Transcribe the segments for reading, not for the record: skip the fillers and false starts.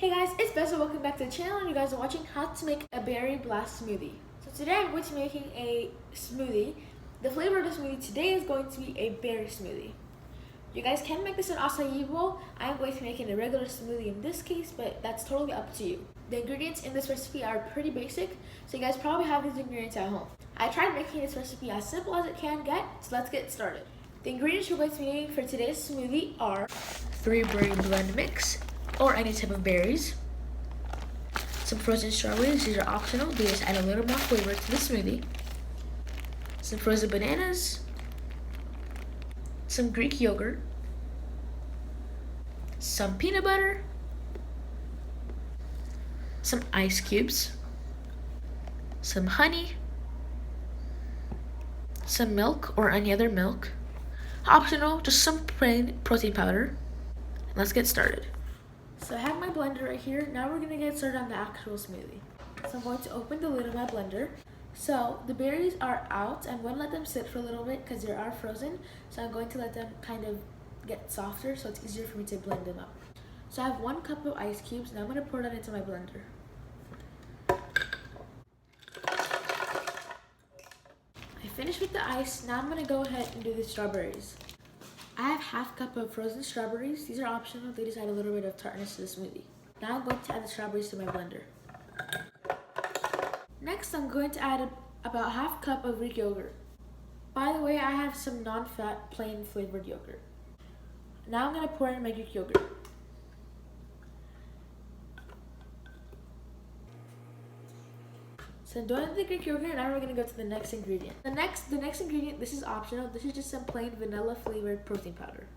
Hey guys, it's Bess and welcome back to the channel, and you guys are watching how to make a berry blast smoothie. So today I'm going to be making a smoothie. The flavor of the smoothie today is going to be a berry smoothie. You guys can make this in acai bowl. I'm going to be making a regular smoothie in this case, but that's totally up to you. The ingredients in this recipe are pretty basic, so you guys probably have these ingredients at home. I tried making this recipe as simple as it can get, so let's get started. The ingredients we're going to be needing for today's smoothie are 3 berry blend mix, or any type of berries, some frozen strawberries, these are optional, they just add a little more flavor to the smoothie, some frozen bananas, some Greek yogurt, some peanut butter, some ice cubes, some honey, some milk or any other milk, optional, just some plain protein powder. Let's get started. So I have my blender right here. Now we're gonna get started on the actual smoothie. So I'm going to open the lid of my blender. So the berries are out. I'm going to let them sit for a little bit because they are frozen. So I'm going to let them kind of get softer so it's easier for me to blend them up. So I have 1 cup of ice cubes. Now I'm gonna pour that into my blender. I finished with the ice. Now I'm gonna go ahead and do the strawberries. I have half cup of frozen strawberries. These are optional. They just add a little bit of tartness to the smoothie. Now I'm going to add the strawberries to my blender. Next, I'm going to add about half cup of Greek yogurt. By the way, I have some non-fat plain flavored yogurt. Now I'm going to pour in my Greek yogurt. So I'm done with the Greek yogurt. Now we're going to go to the next ingredient. The next ingredient, this is optional. This is just some plain vanilla flavored protein powder.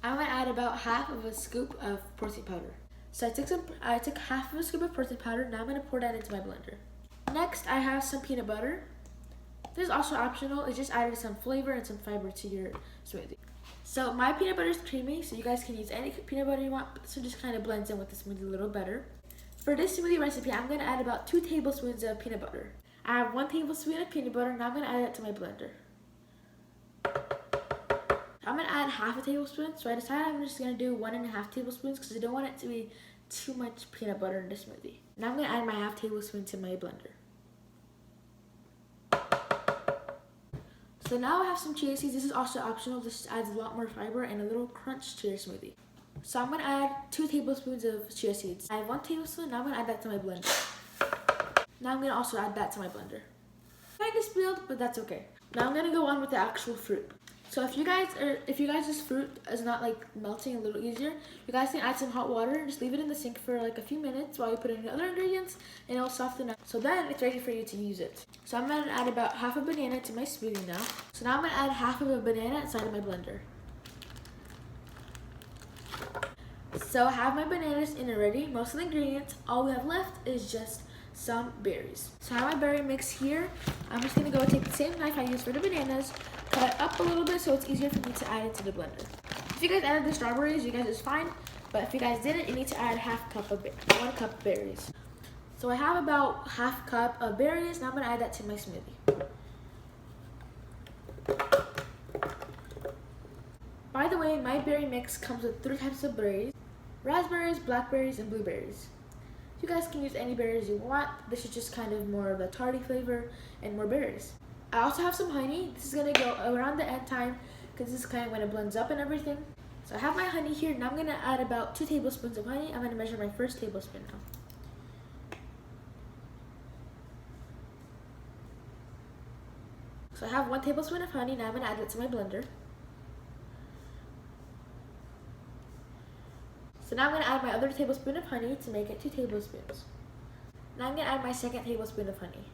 I'm going to add about half of a scoop of protein powder. So I took half of a scoop of protein powder. Now I'm going to pour that into my blender. Next, I have some peanut butter. This is also optional. It just added some flavor and some fiber to your smoothie. So my peanut butter is creamy, so you guys can use any peanut butter you want. But this one just kind of blends in with the smoothie a little better. For this smoothie recipe, I'm going to add about 2 tablespoons of peanut butter. I have 1 tablespoon of peanut butter. Now I'm going to add it to my blender. I'm going to add half a tablespoon. So I decided I'm just going to do 1.5 tablespoons because I don't want it to be too much peanut butter in the smoothie. Now I'm going to add my half tablespoon to my blender. So now I have some chia seeds. This is also optional. This adds a lot more fiber and a little crunch to your smoothie. So I'm going to add 2 tablespoons of chia seeds. I have 1 tablespoon. Now I'm going to add that to my blender. Now I'm going to also add that to my blender. Kind of spilled, but that's okay. Now I'm going to go on with the actual fruit. So if you guys' fruit is not like melting a little easier, you guys can add some hot water and just leave it in the sink for like a few minutes while you put in the other ingredients, and it'll soften up. So then it's ready for you to use it. So I'm going to add about half a banana to my smoothie now. So now I'm going to add half of a banana inside of my blender. So I have my bananas in already, most of the ingredients. All we have left is just some berries. So I have my berry mix here. I'm just going to go take the same knife I used for the bananas, cut it up a little bit so it's easier for me to add it to the blender. If you guys added the strawberries, you guys is fine. But if you guys didn't, you need to add 1 cup of berries. So I have about half cup of berries. Now I'm going to add that to my smoothie. By the way, my berry mix comes with 3 types of berries: raspberries, blackberries, and blueberries. You guys can use any berries you want. This is just kind of more of a tarty flavor and more berries. I also have some honey. This is going to go around the end time because this is kind of when it blends up and everything. So I have my honey here. Now I'm going to add about 2 tablespoons of honey. I'm going to measure my first tablespoon now. So I have 1 tablespoon of honey. Now I'm going to add it to my blender. So now I'm going to add my other tablespoon of honey to make it 2 tablespoons. Now I'm going to add my second tablespoon of honey.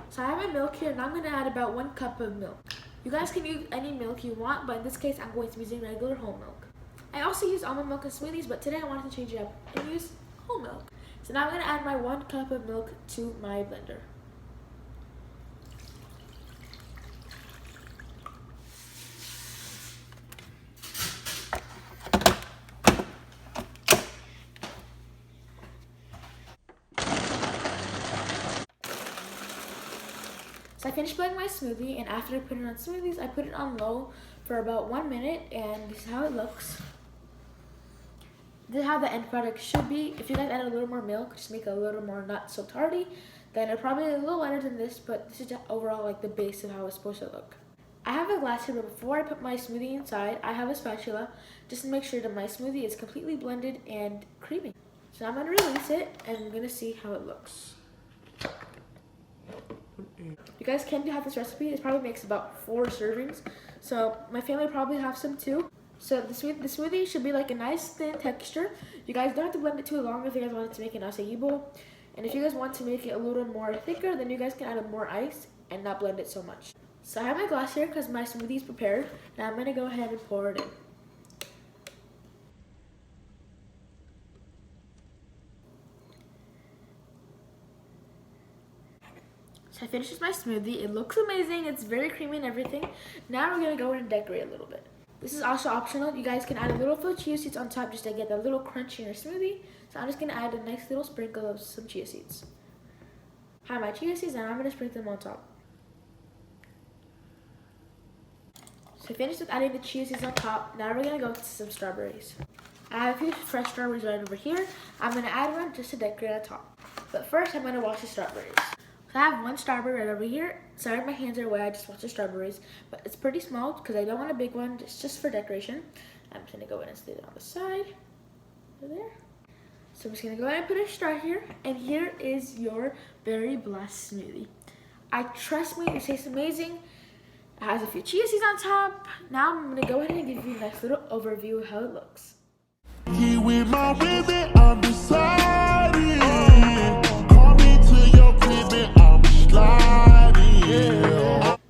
So I have my milk here. Now I'm going to add about 1 cup of milk. You guys can use any milk you want, but in this case I'm going to be using regular whole milk. I also use almond milk in smoothies, but today I wanted to change it up and use whole milk. So now I'm going to add my 1 cup of milk to my blender. So I finished blending my smoothie, and after I put it on smoothies, I put it on low for about 1 minute, and this is how it looks. This is how the end product should be. If you guys add a little more milk, just make it a little more not so tardy, then it'll probably be a little lighter than this, but this is just overall like the base of how it's supposed to look. I have a glass here, but before I put my smoothie inside, I have a spatula just to make sure that my smoothie is completely blended and creamy. So I'm gonna release it and I'm gonna see how it looks. You guys can have this recipe. It probably makes about 4 servings. So my family probably have some too. So the smoothie should be like a nice thin texture. You guys don't have to blend it too long if you guys want to make an acai bowl. And if you guys want to make it a little more thicker, then you guys can add more ice and not blend it so much. So I have my glass here because my smoothie is prepared. Now I'm gonna go ahead and pour it in. So I finished my smoothie. It looks amazing. It's very creamy and everything. Now we're gonna go in and decorate a little bit. This is also optional. You guys can add a little few chia seeds on top just to get that little crunch in your smoothie. So I'm just gonna add a nice little sprinkle of some chia seeds. I have my chia seeds and I'm gonna sprinkle them on top. So finished with adding the chia seeds on top. Now we're gonna go to some strawberries. I have a few fresh strawberries right over here. I'm gonna add one just to decorate on top. But first I'm gonna wash the strawberries. So I have 1 strawberry right over here. Sorry my hands are wet, I just washed the strawberries. But it's pretty small because I don't want a big one, just for decoration. I'm just gonna go in and stick it on the side. Over there. So I'm just gonna go ahead and put a straw here. And here is your berry blast smoothie. Trust me, it tastes amazing. It has a few chia seeds on top. Now I'm gonna go ahead and give you a nice little overview of how it looks. Here with my ribbon, I'm deciding. Call me to your crib and I'm sliding.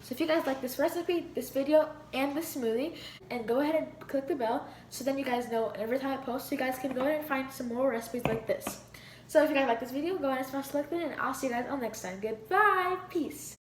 So if you guys like this recipe, this video, and this smoothie, and go ahead and click the bell so then you guys know every time I post, so you guys can go ahead and find some more recipes like this. So if you guys like this video, go ahead and smash the like button, and I'll see you guys all next time. Goodbye, peace.